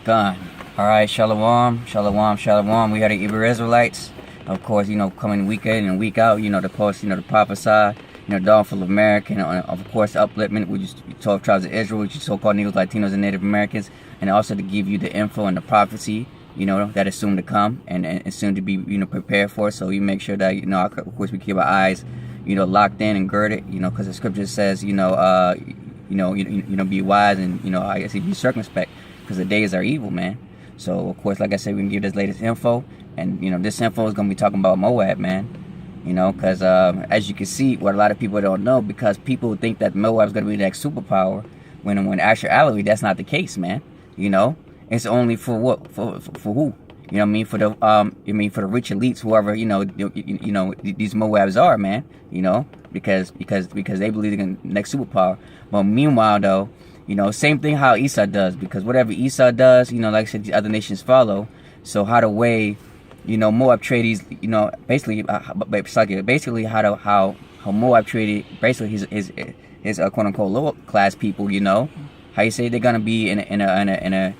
Gone. All right, shalom, shalom, shalom. We are the Hebrew Israelites. Of course, coming week in and week out, the post, the prophesy, downfall of America, and of course, upliftment, which is 12 tribes of Israel, which is so-called Negroes, Latinos, and Native Americans, and also to give you the info and the prophecy, that is soon to come and soon to be, prepared for. So you make sure that, of course, we keep our eyes, locked in and girded, because the scripture says, be wise and, I guess be circumspect, because the days are evil, man. So, of course, like I said, we can give this latest info. And, this info is going to be talking about Moab, man. Because as you can see, what a lot of people don't know, because people think that Moab is going to be the next superpower, when in actuality, that's not the case, man. It's only for what? For who? You know what I mean? For the for the rich elites, whoever, these Moabs are, man. Because they believe in the next superpower. But meanwhile, though, same thing how Esau does, because whatever Esau does, like I said, the other nations follow. So how the way, Moab traded, basically how Moab traded, basically his quote unquote lower class people, how you say they're gonna be in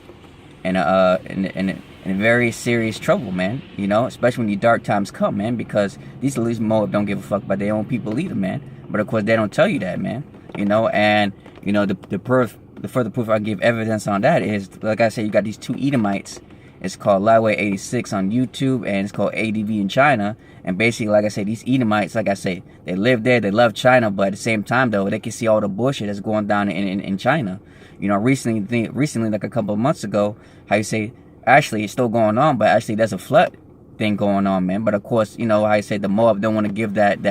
very serious trouble, man. Especially when the dark times come, man, because these at least Moab don't give a fuck about their own people either, man. But of course they don't tell you that, man. And the further proof I give evidence on that is, like I said, you got these two Edomites. It's called Lightweight86 on YouTube, and it's called ADV in China. And basically, like I said, these Edomites, like I say, they live there, they love China, but at the same time, though, they can see all the bullshit that's going down in China. Recently, like a couple of months ago, how you say, actually, it's still going on, but actually, there's a flood thing going on, man. But of course, how you say, the Moab don't want to give that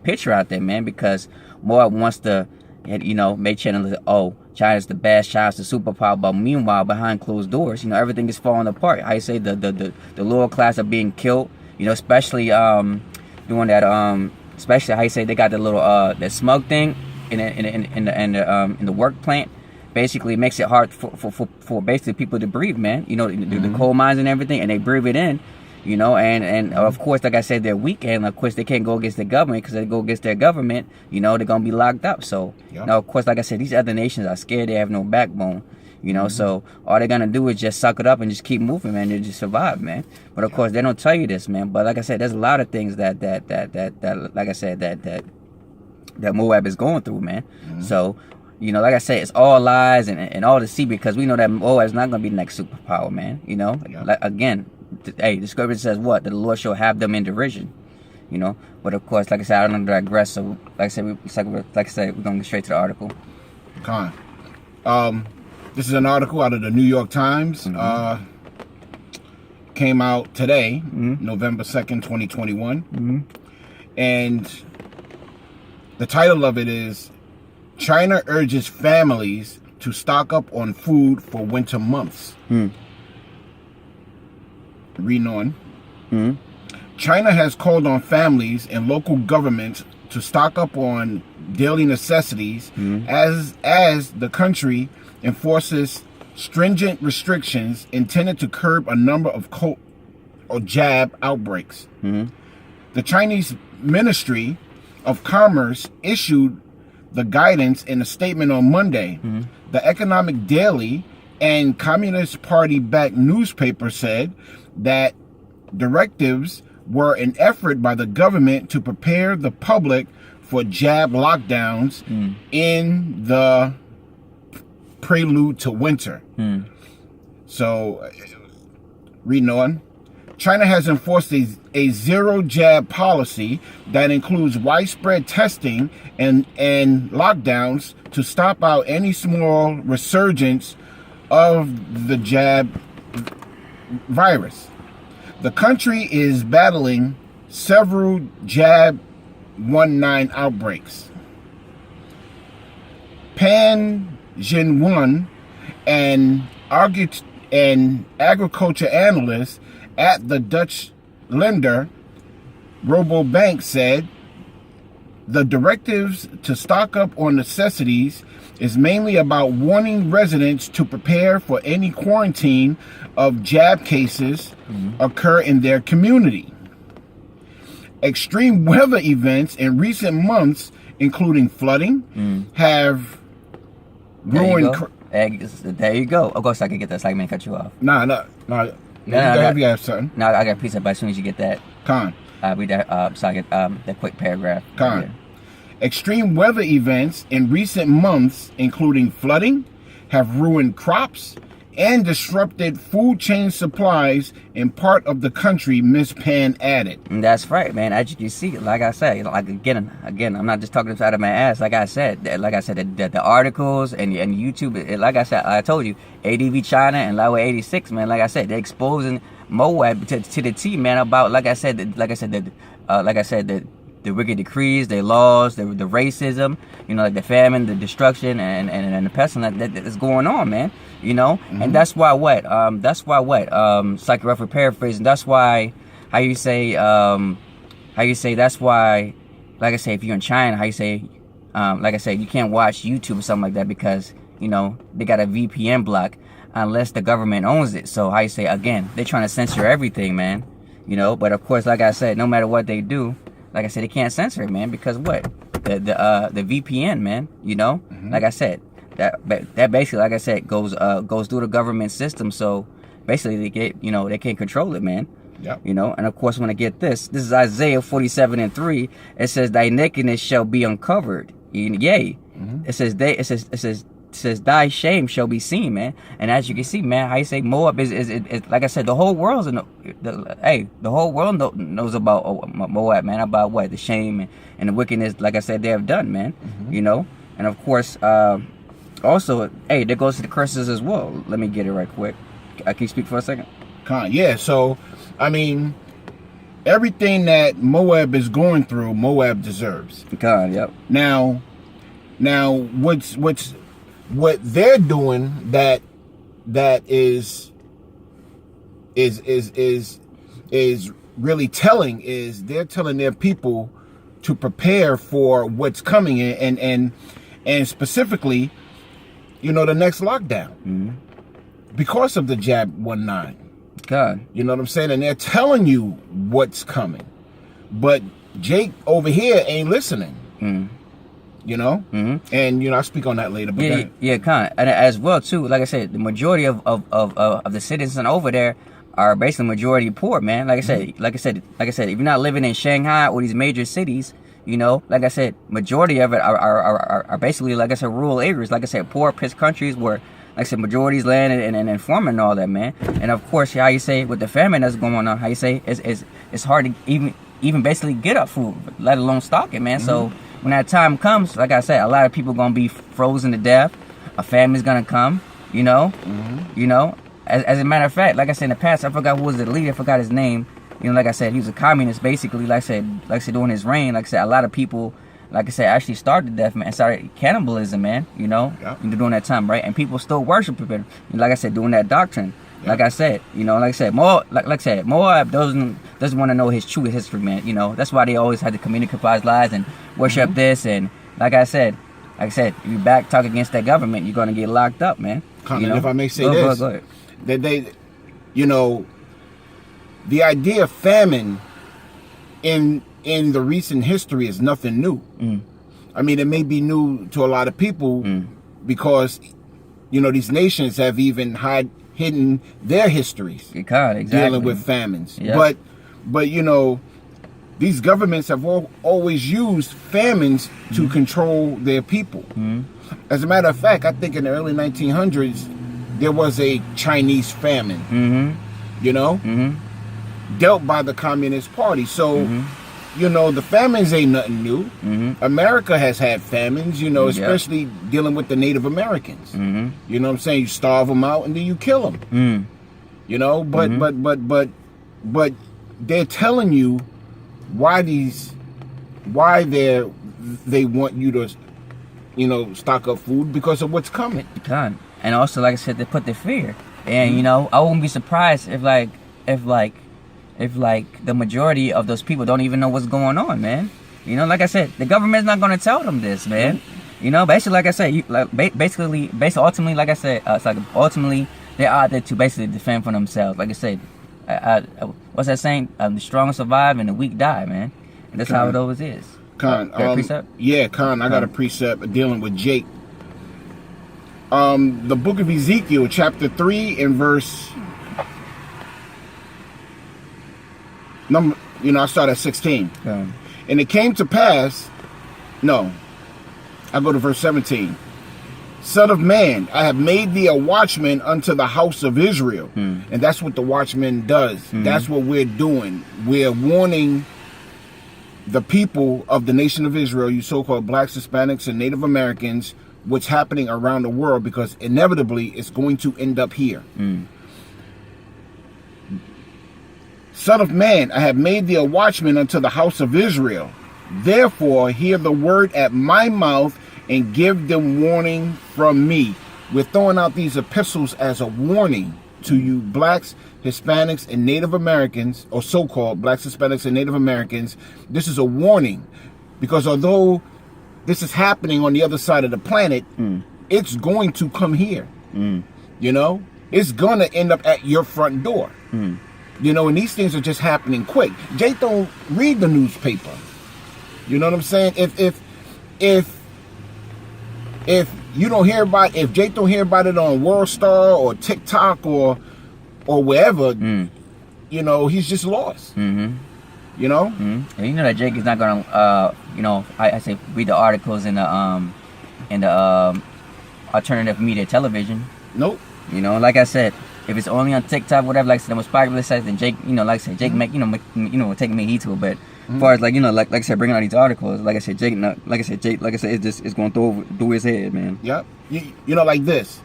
picture out there, man, because Moab wants to, make channel, oh, China's the best, China's the superpower, but meanwhile, behind closed doors, everything is falling apart. How you say the lower class are being killed, especially doing that, especially how you say they got the little that smug thing in the work plant. Basically, it makes it hard for basically people to breathe, man. The coal mines and everything, and they breathe it in. And of course, like I said, they're weak, and of course they can't go against the government, because they go against their government, they're gonna be locked up. So now, of course, like I said, these other nations are scared. They have no backbone, So all they're gonna do is just suck it up and just keep moving, man. They just survive, man. But of course, they don't tell you this, man. But like I said, there's a lot of things that like I said, that Moab is going through, man. So. Like I said, it's all lies and all deceit, because we know that Moab is not gonna be the next superpower, man. Like, again. Hey, the scripture says what? That the Lord shall have them in derision, But of course, like I said, I don't digress. So, like I said, we're gonna get straight to the article. This is an article out of the New York Times. Came out today, November 2nd, 2021. And the title of it is, China urges families to stock up on food for winter months. Reading on. China has called on families and local governments to stock up on daily necessities as the country enforces stringent restrictions intended to curb a number of jab outbreaks. The Chinese Ministry of Commerce issued the guidance in a statement on Monday. The Economic Daily and Communist Party-backed newspaper said that directives were an effort by the government to prepare the public for jab lockdowns in the prelude to winter. So, reading on, China has enforced a zero jab policy that includes widespread testing and lockdowns to stop out any small resurgence of the jab virus. The country is battling several jab 19 outbreaks. Pan Jinwen, an agriculture analyst at the Dutch lender Rabobank, said the directives to stock up on necessities is mainly about warning residents to prepare for any quarantine of jab cases occur in their community. Extreme weather events in recent months, including flooding, have ruined There you go. Of course, I can get that. So I can cut you off. No. You got something. No, I got a piece of. But as soon as you get that, Con. read that. So I get that quick paragraph. Con. Yeah. Extreme weather events in recent months, including flooding, have ruined crops and disrupted food chain supplies in part of the country, Ms. Pan added. And that's right, man. As you can see, like I said, like again, I'm not just talking this out of my ass. Like I said, the articles and YouTube. Like I said, I told you, ADV China and Laowa 86, man. Like I said, they're exposing Moab to the T, man. About like I said, the wicked decrees, the laws, the racism, like the famine, the destruction, and the pestilence that's going on, man. And that's why psych roughly paraphrasing, that's why that's why, like I say, if you're in China, like I said, you can't watch YouTube or something like that because they got a VPN block unless the government owns it. So again, they're trying to censor everything, man. But of course, like I said, no matter what they do, like I said, they can't censor it, man, because what? The VPN, man, Like I said, that basically, like I said, goes through the government system. So basically they get, they can't control it, man. Yep. And of course when I get this is Isaiah 47:3. It says, "Thy nakedness shall be uncovered." Yea. It says thy shame shall be seen, man. And as you can see, man, how you say Moab is like I said, the whole world's the whole world knows about Moab, man, about what the shame and the wickedness, like I said, they have done, man. And of course, also, there goes to the curses as well. Let me get it right quick. Can you speak for a second? Yeah. So, I mean, everything that Moab is going through, Moab deserves. Yep. Now, what they're doing that is really telling is they're telling their people to prepare for what's coming and specifically, the next lockdown because of the Jab 19. You know what I'm saying? And they're telling you what's coming, but Jake over here ain't listening. And I speak on that later. But and as well too. Like I said, the majority of the citizens over there are basically majority poor, man. Like I said, if you're not living in Shanghai or these major cities, like I said, majority of it are basically, like I said, rural areas. Like I said, poor, pissed countries where, like I said, majority's land and farming and all that, man. And of course, how you say with the famine that's going on, how you say it's hard to even basically get up food, let alone stock it, man. So when that time comes, like I said, a lot of people gonna be frozen to death. A family's gonna come, As a matter of fact, like I said in the past, I forgot who was the leader. I forgot his name. Like I said, he was a communist, basically. Like I said, during his reign, like I said, a lot of people, like I said, actually started death, man, and started cannibalism, man. During that time, right? And people still worship him. Like I said, doing that doctrine. Yeah. Like I said, Moab doesn't want to know his true history, man. That's why they always had to communicate lies and worship this. And like I said, if you talk against that government, you're gonna get locked up, man. If I may say this, go ahead. That they, the idea of famine in the recent history is nothing new. I mean, it may be new to a lot of people because these nations have even hidden their histories dealing with famines. Yep. But these governments have always used famines to control their people. As a matter of fact, I think in the early 1900s there was a Chinese famine. Dealt by the Communist Party. So the famines ain't nothing new. America has had famines, especially dealing with the Native Americans. You know what I'm saying? You starve them out and then you kill them. But they're telling you why they want you to stock up food because of what's coming. And also, like I said, they put the fear. And I wouldn't be surprised if the majority of those people don't even know what's going on, man. Like I said, the government's not going to tell them this, man. Basically, like I said, ultimately, like I said, it's like ultimately they're out there to basically defend for themselves. Like I said, what's that saying? The strong survive and the weak die, man. And that's how it always is. Con, precept? Yeah, Con, I got a precept dealing with Jake. The book of Ezekiel, chapter 3 and verse number, I start at 16. Okay. And it came to pass, no, I go to verse 17. Son of man, I have made thee a watchman unto the house of Israel. And that's what the watchman does. That's what we're doing. We're warning the people of the nation of Israel, you so-called blacks, Hispanics, and Native Americans, what's happening around the world, because inevitably it's going to end up here. Son of man, I have made thee a watchman unto the house of Israel. Therefore, hear the word at my mouth and give them warning from me. We're throwing out these epistles as a warning to you blacks, Hispanics, and Native Americans, or so-called blacks, Hispanics, and Native Americans. This is a warning, because although this is happening on the other side of the planet, it's going to come here. It's going to end up at your front door. And these things are just happening quick. Jake don't read the newspaper. You know what I'm saying? If you don't hear about, if Jake don't hear about it on World Star or TikTok or wherever, he's just lost. And you know that Jake is not gonna I say read the articles in the alternative media television. Nope. Like I said, if it's only on TikTok, whatever, like I said, the most popular sites, then Jake, like I said, Jake taking me heed to it. But as far as like I said, bringing out these articles, like I said, Jake, it's going through his head, man. Yep. Like this,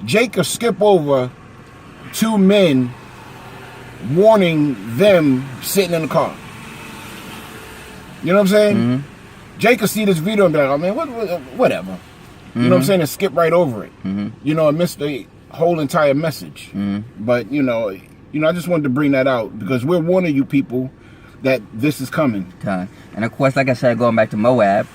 Jake could skip over two men warning them sitting in the car. You know what I'm saying? Jake could see this video and be like, oh man, whatever. You know what I'm saying? And skip right over it. And miss the whole entire message. But I just wanted to bring that out, because we're warning you people that this is coming. Okay. And of course, like I said, going back to Moab,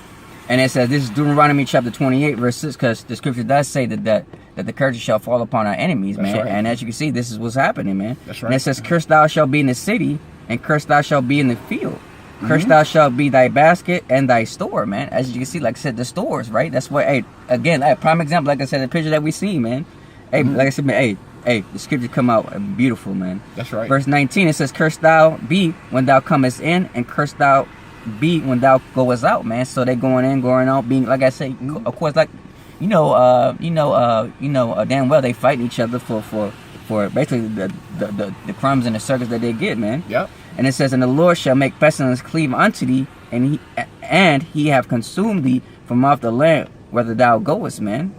and it says, this is Deuteronomy chapter 28 verse 6, because the scripture does say that the curses shall fall upon our enemies. That's man. Right. And as you can see, this is what's happening, man. That's right. And it says, cursed thou shalt be in the city, and cursed thou shalt be in the field. Cursed thou shalt be thy basket and thy store, man. As you can see, like I said, the stores, right? That's what, prime example, like I said, the picture that we see, man. Like I said, man, the scripture come out beautiful, man. That's right. Verse 19, it says, cursed thou be when thou comest in, and cursed thou be when thou goest out, man. So they going in, going out, being, like I say, of course, like, damn well they fight each other for basically the crumbs and the circles that they get, man. Yep. And it says, and the Lord shall make pestilence cleave unto thee, and he have consumed thee from off the land whither thou goest, man.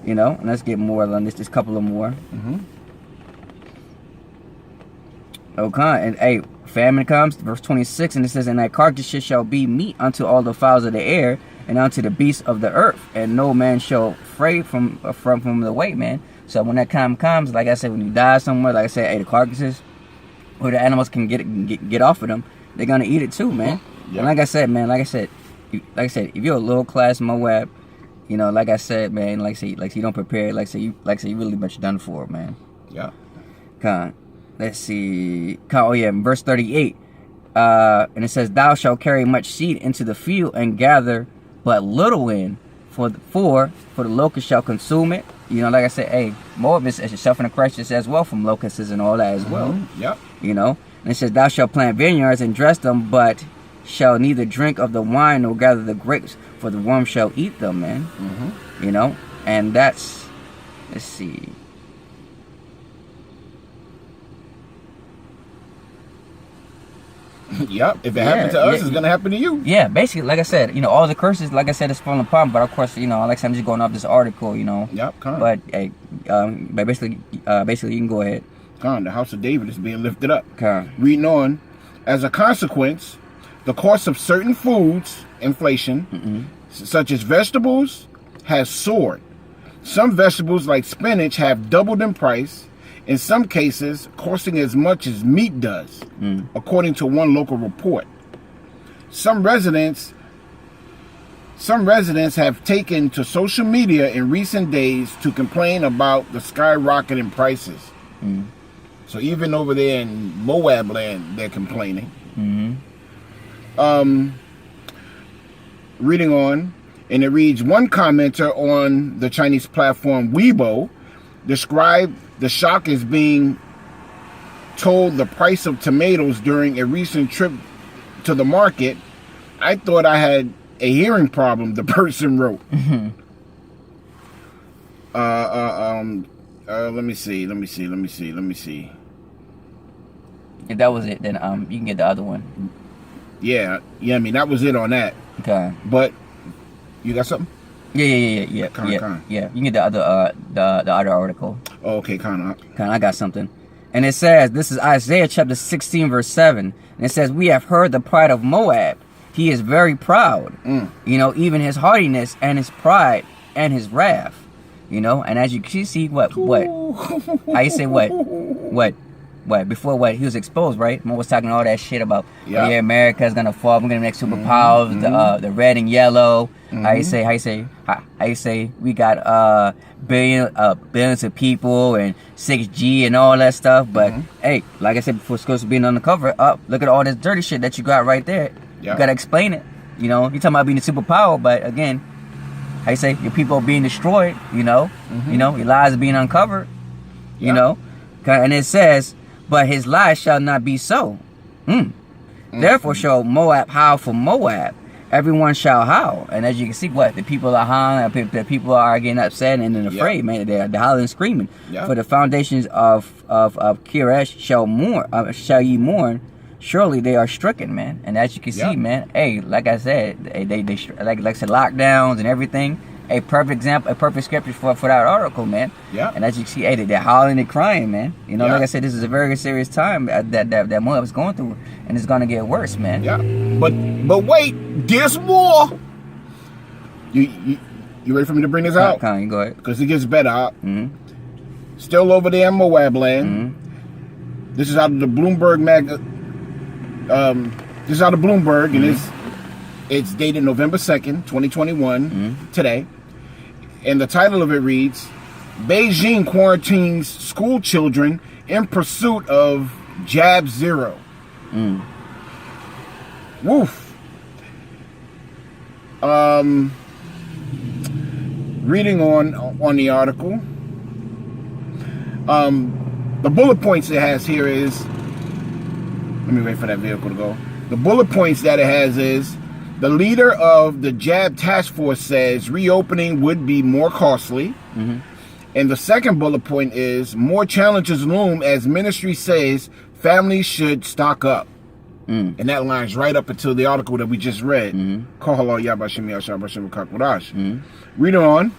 And let's get more on this. Just a couple of more. Okay, and famine comes, verse 26, and it says, and thy carcasses shall be meat unto all the fowls of the air, and unto the beasts of the earth, and no man shall fray from the way, man. So when that time comes, like I said, when you die somewhere, like I said, the carcasses, or the animals can get off of them, they're gonna eat it too, man. And like I said, man, if you're a low class Moab, like I said, man, like you don't prepare, you really much done for, man. Yeah. Let's see. Verse 38. And it says, thou shalt carry much seed into the field and gather but little in, for the locust shall consume it. Like I said, Moab is suffering a crisis as well from locusts and all that as well. Yep. And it says, thou shalt plant vineyards and dress them, but shall neither drink of the wine nor gather the grapes, for the worm shall eat them, man. And that's, let's see. Yep. If it happened to us, it's gonna happen to you. Yeah, basically, like I said, all the curses, like I said, is falling apart. But of course, like I said, I'm just going off this article, Yep. But but basically, you can go ahead. The house of David is being lifted up. Okay. Reading on, as a consequence, the cost of certain foods, inflation, such as vegetables, has soared. Some vegetables, like spinach, have doubled in price. In some cases, costing as much as meat does, according to one local report. Some residents have taken to social media in recent days to complain about the skyrocketing prices. So even over there in Moab land, they're complaining. Reading on, And it reads, one commenter on the Chinese platform Weibo described the shock as being told the price of tomatoes during a recent trip to the market. I thought I had a hearing problem, the person wrote. Let me see. If that was it, then you can get the other one. Yeah, I mean, that was it on that. Okay. But you got something? Yeah. You can get the other the other article. Oh, okay, Con, I got something. And it says, this is Isaiah chapter 16, verse 7. And it says, we have heard the pride of Moab. He is very proud. You know, even his haughtiness and his pride and his wrath. You know, and as you can see, what? How you say what? Before what? He was exposed, right? Mo was talking all that shit about, yeah, America's gonna fall. We're gonna make superpowers. The red and yellow. How you say? We got billions of people and 6G and all that stuff. But hey, like I said before, it's supposed to be on the cover. Look at all this dirty shit that you got right there. You gotta explain it. You know, you talking about being a superpower, but again, how you say, your people are being destroyed. You know, your lies are being uncovered. You know, and it says, but his lies shall not be so. Therefore shall Moab howl for Moab. Everyone shall howl. And as you can see, the people are howling, the people are getting upset and then afraid, man. They're howling and screaming. For the foundations of Kiresh shall ye mourn. Surely they are stricken, man. And as you can see, man, hey, like I said, they like I said, lockdowns and everything. A perfect example, a perfect scripture for that article, man. And as you can see, hey, they're howling and crying, man. You know, like I said, this is a very serious time that Moab is going through, and it's gonna get worse, man. But wait, there's more. You ready for me to bring this out? You go ahead. Because it gets better. Still over there in Moab land. This is out of the Bloomberg this is out of Bloomberg, and it's dated November 2nd, 2021, today. And the title of it reads, Beijing quarantines school children in pursuit of jab zero. Woof. Reading on the article, the bullet points it has here is, let me wait for that vehicle to go. The bullet points that it has is, the leader of the jab task force says reopening would be more costly. And the second bullet point is, more challenges loom as ministry says families should stock up. And that lines right up until the article that we just read. Read on.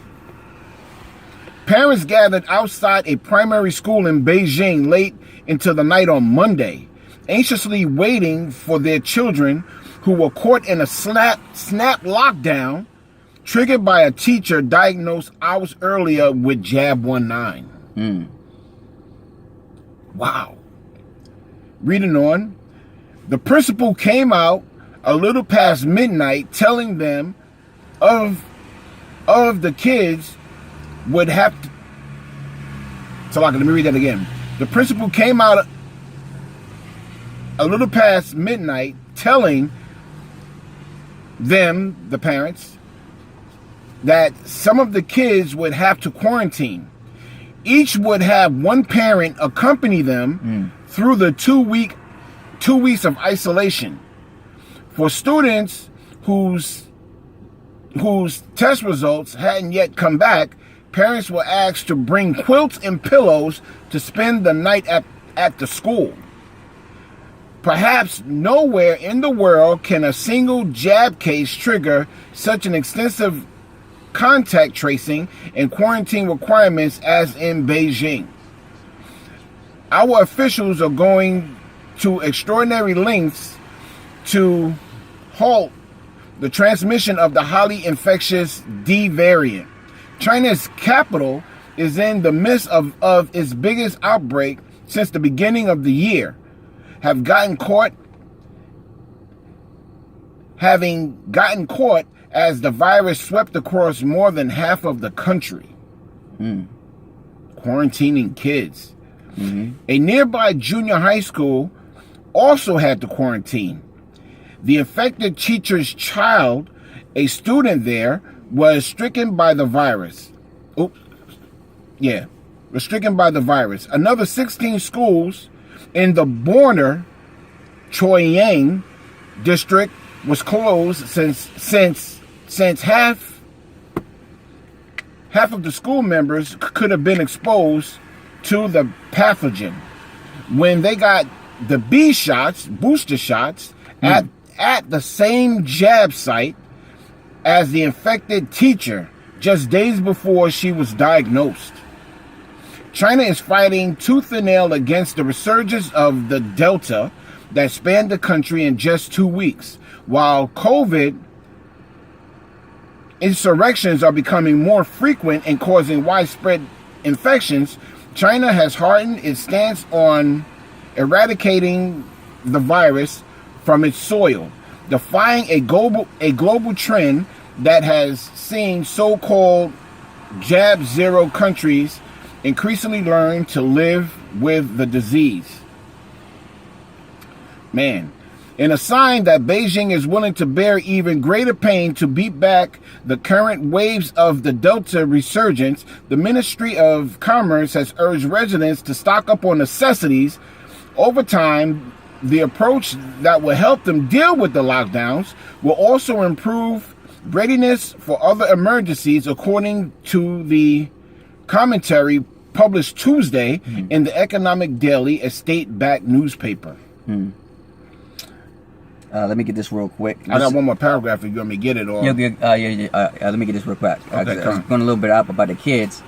Parents gathered outside a primary school in Beijing late into the night on Monday, anxiously waiting for their children who were caught in a snap lockdown triggered by a teacher diagnosed hours earlier with jab 19. Wow. Reading on. The principal came out a little past midnight telling them of the kids would have to... So let me read that again. The principal came out a little past midnight telling them, the parents, that some of the kids would have to quarantine. Each would have one parent accompany them through the 2 weeks of isolation. For students whose test results hadn't yet come back, parents were asked to bring quilts and pillows to spend the night at the school. Perhaps nowhere in the world can a single jab case trigger such an extensive contact tracing and quarantine requirements as in Beijing. Our officials are going to extraordinary lengths to halt the transmission of the highly infectious D variant. China's capital is in the midst of its biggest outbreak since the beginning of the year. Having gotten caught as the virus swept across more than half of the country. Quarantining kids. A nearby junior high school also had to quarantine. The infected teacher's child, a student there, was stricken by the virus. Was stricken by the virus. Another 16 schools in the Borner Choyang district was closed since half of the school members could have been exposed to the pathogen when they got the booster shots at the same jab site as the infected teacher just days before she was diagnosed. China is fighting tooth and nail against the resurgence of the Delta that spanned the country in just 2 weeks. While COVID insurrections are becoming more frequent and causing widespread infections, China has hardened its stance on eradicating the virus from its soil, defying a global trend that has seen so-called jab zero countries increasingly learn to live with the disease. Man, in a sign that Beijing is willing to bear even greater pain to beat back the current waves of the Delta resurgence, the Ministry of Commerce has urged residents to stock up on necessities. Over time, the approach that will help them deal with the lockdowns will also improve readiness for other emergencies, according to the commentary published Tuesday in the Economic Daily, a state-backed newspaper. Let me get this real quick. I got one more paragraph if you want me to get it. Or let me get this real quick. Okay, I was going a little bit up about the kids.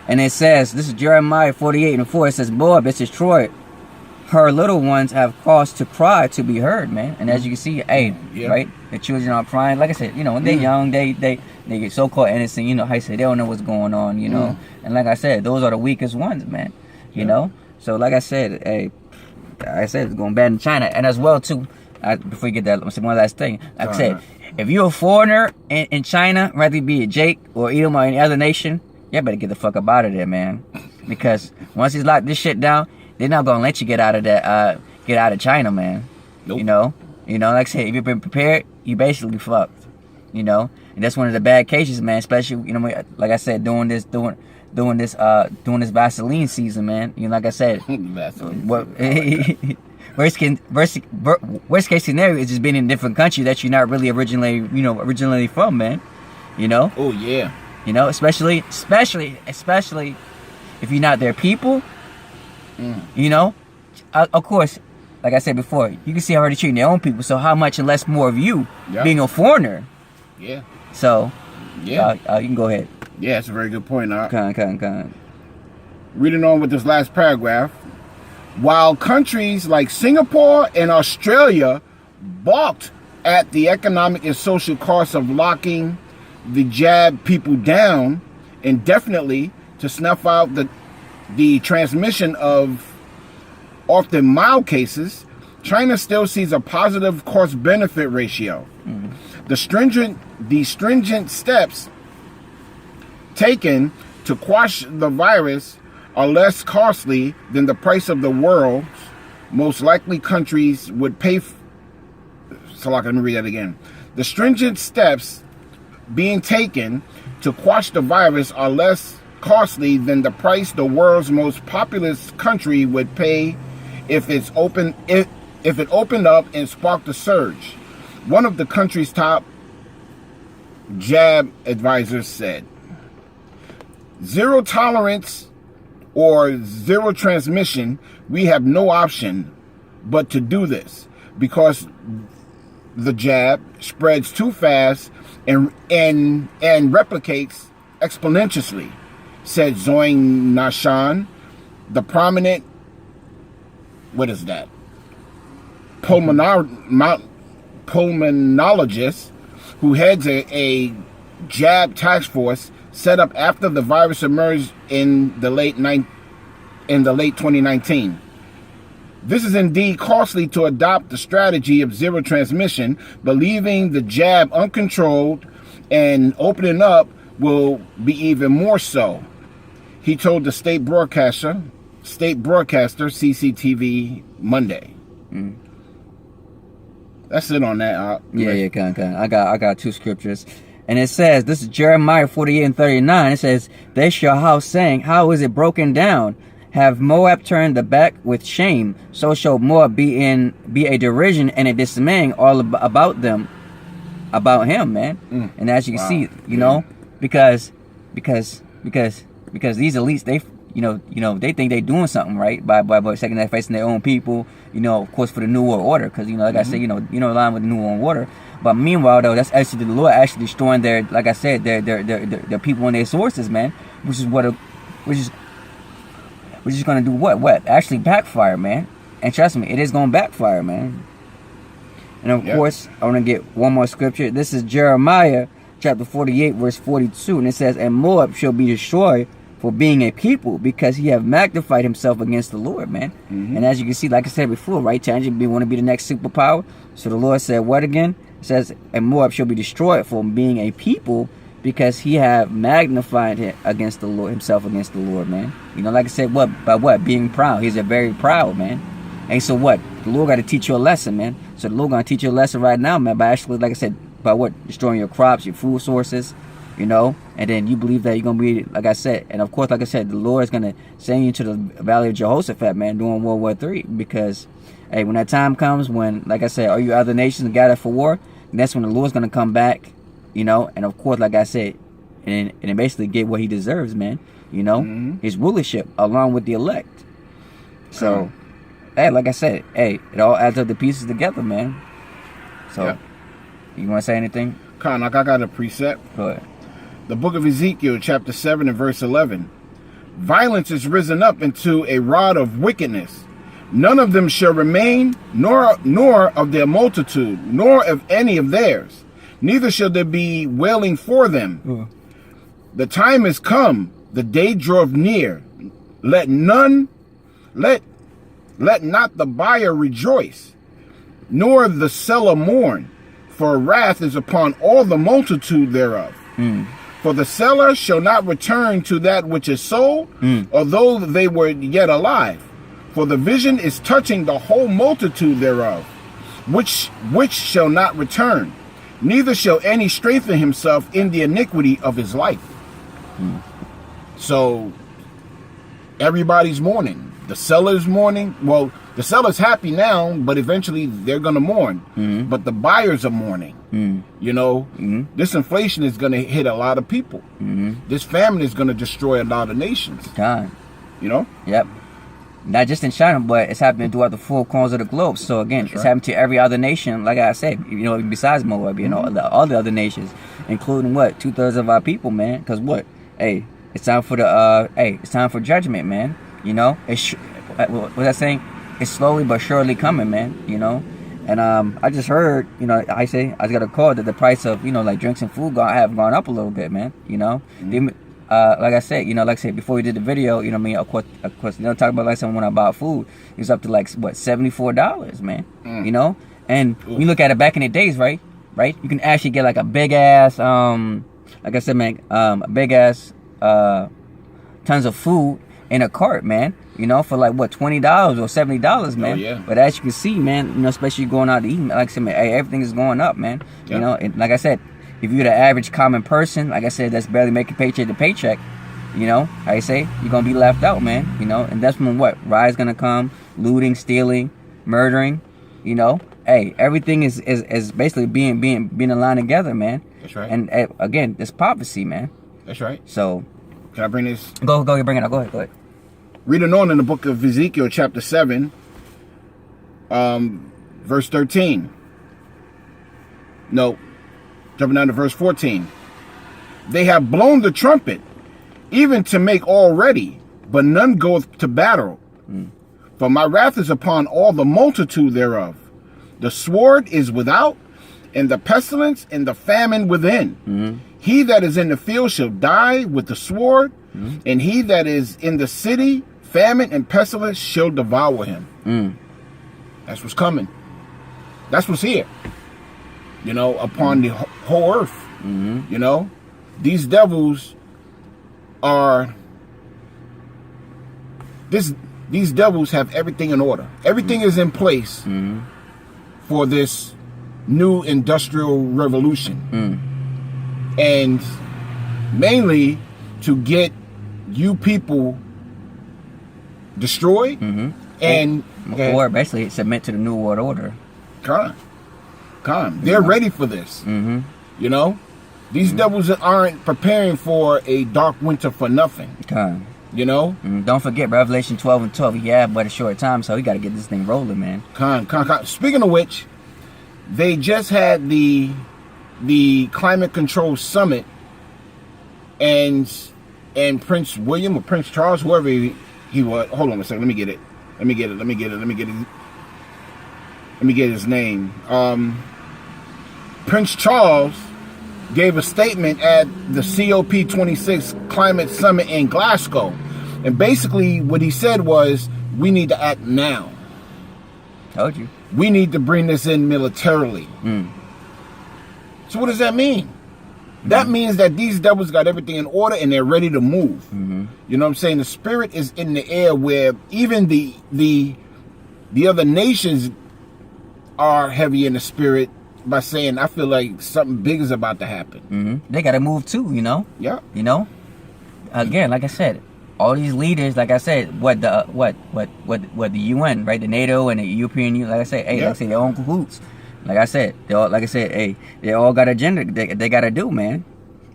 And it says, this is Jeremiah 48:4. It says, Moab is destroyed. Her little ones have cause to cry to be heard, man. And as you can see, right? The children are crying. Like I said, when they're young, they get so-called innocent. How you say, they don't know what's going on, And like I said, those are the weakest ones, man. You know? So like I said, it's going bad in China. And as well, too, before you get that, let me say one last thing. Like I said, if you're a foreigner in China, whether it be a Jake or Edom or any other nation, you better get the fuck up out of there, man. Because once he's locked this shit down, they're not gonna let you get out of China, man. Nope. Like I said, if you've been prepared, you basically fucked. And that's one of the bad cases, man. Especially, like I said, doing this Vaseline season, man. Like I said, worst case scenario is just being in a different country that you're not really originally from, man. Oh yeah. Especially if you're not their people. Of course, like I said before, you can see how they're treating their own people. So how much less more of you being a foreigner? Yeah. So, you can go ahead. Yeah, it's a very good point. Con. Reading on with this last paragraph. While countries like Singapore and Australia balked at the economic and social costs of locking the jab people down indefinitely to snuff out the transmission of often mild cases, China still sees a positive cost-benefit ratio. The stringent steps taken to quash the virus are less costly than the price of the world's most likely countries would pay. Let me read that again. The stringent steps being taken to quash the virus are less costly than the price the world's most populous country would pay if it opened up and sparked a surge. One of the country's top jab advisors said, "Zero tolerance or zero transmission, we have no option but to do this because the jab spreads too fast and replicates exponentially," said Zoing Nashan, the prominent, pulmonologist who heads a jab task force set up after the virus emerged in the late 2019. This is indeed costly to adopt the strategy of zero transmission, but leaving the jab uncontrolled and opening up will be even more so, he told the state broadcaster CCTV Monday. That's it on that. Con. I got two scriptures. And it says, this is Jeremiah 48 and 39. It says, they shall house saying, how is it broken down? Have Moab turned the back with shame? So shall Moab be a derision and a dismaying all about them, about him, man. And as you can see, you know, because these elites, they they think they doing something right by taking that facing their own people, of course, for the New World Order, because like I said, align with the New World Order. But meanwhile, though, that's actually the Lord actually destroying their, like I said, their people and their sources, man. Which is gonna do what? Actually backfire, man. And trust me, it is gonna backfire, man. And of course, I want to get one more scripture. This is Jeremiah chapter 48, verse 42, and it says, and Moab shall be destroyed for being a people, because he have magnified himself against the Lord, man. And as you can see, like I said before, right, Tangent want to be the next superpower. So the Lord said, what again? It says, and Moab shall be destroyed for being a people, because he have magnified it against the Lord, himself against the Lord, man. Like I said, by what? Being proud. He's a very proud, man. And so what? The Lord got to teach you a lesson, man. So the Lord going to teach you a lesson right now, man, by actually, like I said, by what? Destroying your crops, your food sources, and then you believe that you're going to be, like I said, and of course, like I said, the Lord is going to send you to the Valley of Jehoshaphat, man, during World War III, because, hey, when that time comes, when, like I said, all you other nations gather for war, that's when the Lord's going to come back, and of course, like I said, and basically get what he deserves, man, his rulership, along with the elect. So, hey, like I said, hey, it all adds up the pieces together, man. So, you want to say anything? Like I got a precept. Go ahead. The book of Ezekiel, chapter 7 and verse 11. Violence is risen up into a rod of wickedness. None of them shall remain, nor of their multitude, nor of any of theirs. Neither shall there be wailing for them. The time is come, the day draweth near. Let not the buyer rejoice, nor the seller mourn, for wrath is upon all the multitude thereof. For the seller shall not return to that which is sold, although they were yet alive. For the vision is touching the whole multitude thereof, which shall not return. Neither shall any strengthen himself in the iniquity of his life. So everybody's mourning. The seller's mourning. Well, the seller's happy now, but eventually they're going to mourn. But the buyers are mourning. This inflation is going to hit a lot of people. This famine is going to destroy a lot of nations. God. Yep. Not just in China, but it's happening throughout the four corners of the globe. So again, it's happening to every other nation, like I said, besides Moab, all the other nations, including what? 2/3 of our people, man. Because what? Hey, it's time for it's time for judgment, man. What's that saying? It's slowly but surely coming, man. And I just heard, I just got a call that the price of, like drinks and food have gone up a little bit, man. Like I said, before we did the video, of course, talk about like someone when I bought food, it was up to like what, $74, man. And when you look at it back in the days, right, you can actually get like a big ass, like I said, man, a big ass tons of food in a cart, man. For like what, $20 or $70, man. Oh, yeah. But as you can see, man, especially going out to eat, like I said, man, hey, everything is going up, man. And like I said, if you're the average common person, like I said, that's barely making paycheck to paycheck, I say, you're gonna be left out, man. And that's when what? Riots gonna come, looting, stealing, murdering, Hey, everything is basically being aligned together, man. That's right. And again, it's prophecy, man. That's right. So, can I bring this? Go, bring it up. Go ahead. Reading on in the book of Ezekiel, chapter 7, verse 13. No, jumping down to verse 14. They have blown the trumpet, even to make all ready, but none goeth to battle. For my wrath is upon all the multitude thereof. The sword is without, and the pestilence and the famine within. He that is in the field shall die with the sword, and he that is in the city, famine and pestilence shall devour him. That's what's coming. That's what's here. Upon the whole earth. These devils are these devils have everything in order. Everything is in place for this new industrial revolution. and mainly to get you people destroyed, and or basically submit to the New World Order. They're ready for this. You know, these devils aren't preparing for a dark winter for nothing. You know, don't forget Revelation 12:12. He had but a short time, so he got to get this thing rolling, man. Speaking of which, they just had the climate control summit, and Prince William or Prince Charles, whoever he was. Hold on a second. Let me get his name. Prince Charles gave a statement at the COP26 climate summit in Glasgow. And basically what he said was, we need to act now. Told you. We need to bring this in militarily. So what does that mean? That means that these devils got everything in order and they're ready to move. You know what I'm saying? The spirit is in the air where even the other nations are heavy in the spirit by saying, I feel like something big is about to happen. They got to move too, you know? Yeah. You know? Again, like I said, all these leaders, like I said, what the UN, right? The NATO and the European Union, like I said, like I said, their own cahoots. Like I said, they all got agenda they got to do, man.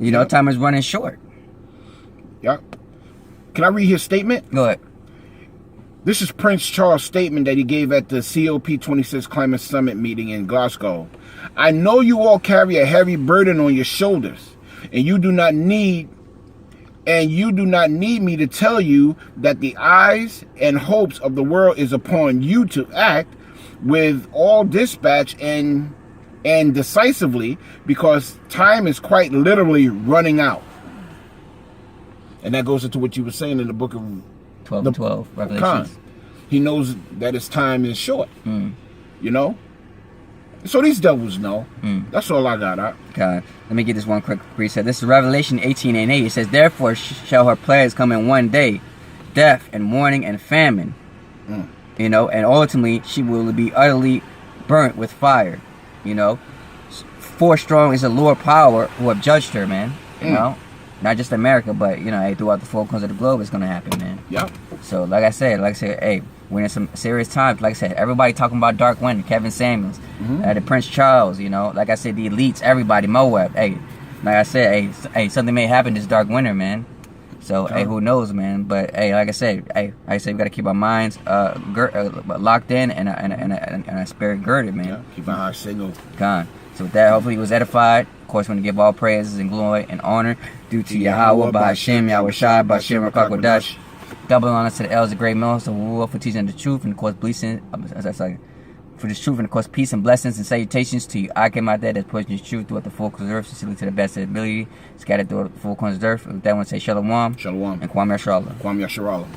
You know, time is running short. Yeah. Can I read his statement? Go ahead. This is Prince Charles' statement that he gave at the COP26 Climate Summit meeting in Glasgow. I know you all carry a heavy burden on your shoulders, and you do not need me to tell you that the eyes and hopes of the world is upon you to act with all dispatch and decisively, because time is quite literally running out. And that goes into what you were saying in the book of 12 Revelations. He knows that his time is short. You know? So these devils know. That's all I got. God. Let me get this one quick reset. This is Revelation 18:8. It says, therefore shall her plagues come in one day, death and mourning and famine. You know, and ultimately she will be utterly burnt with fire. You know, for strong is the Lord power who have judged her, man. You know, not just America, but you know, throughout the 4 corners of the globe, it's gonna happen, man. Yeah. So, like I said, hey, we're in some serious times. Like I said, everybody talking about Dark Winter, Kevin Samuels, the Prince Charles. You know, like I said, the elites, everybody, Moab. Hey, like I said, hey, something may happen this Dark Winter, man. So, hey, who knows, man? But hey, like I said, we gotta keep our minds locked in and our spirit girded, man. Yeah, keep our heart single. God. So with that, hopefully he was edified. Of course, we want to give all praises and glory and honor due to Yahweh, by Hashem, Yahweh Shai, by Hashem, Rakakwadash. Double honor to the elders of great men, so we for teaching the truth, and of course, for this truth, and of course, peace and blessings and salutations to you. I came out there that's pushing the truth throughout the 4 corners of the earth, sincerely to the best of ability, scattered throughout the 4 corners of the earth. With that, I want to say Shalom. Shalom. And Kwame Yasharallah. Kwame Yasharallah.